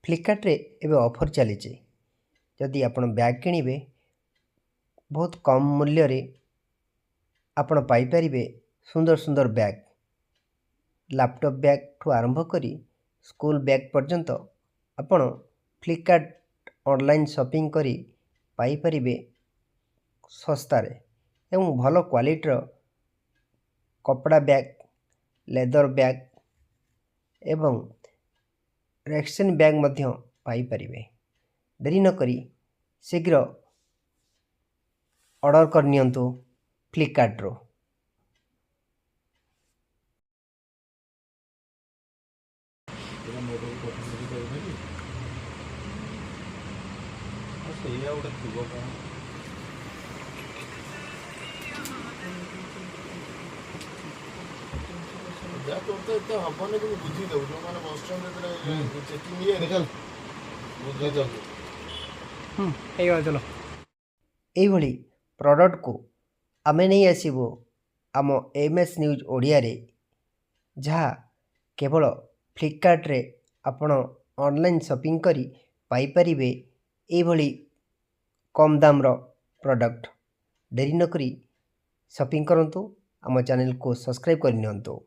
फ्लिपकार्ट रे एबे ऑफर चली जदि आपण बैग किनिबे बहुत कम मूल्य रे आपण पाई परिबे सुंदर सुंदर बैग लैपटॉप बैग ठू आरंभ करी स्कूल बैग पर्यंत आपण फ्लिपकार्ट ऑनलाइन शॉपिंग करी पाई परिबे सस्ता रे एवं भलो क्वालिटी रो कपड़ा बैग लेदर बैग एवं रेक्सन बैग मध्य पाई परिबे। देरी न करी शीघ्र ऑर्डर कर नियंतु फ्लिपकार्ट रो। चलो यही प्रोडक्ट को आमे नहीं आसबू आम एमएस न्यूज ओडिया रे जहाँ केवल फ्लिपकार्ट रे आपण ऑनलाइन शॉपिंग करी पाई परिबे एभली कम दाम रो प्रोडक्ट। देरी न करी शॉपिंग करंतु आम चैनल को सब्सक्राइब कर नियंतु।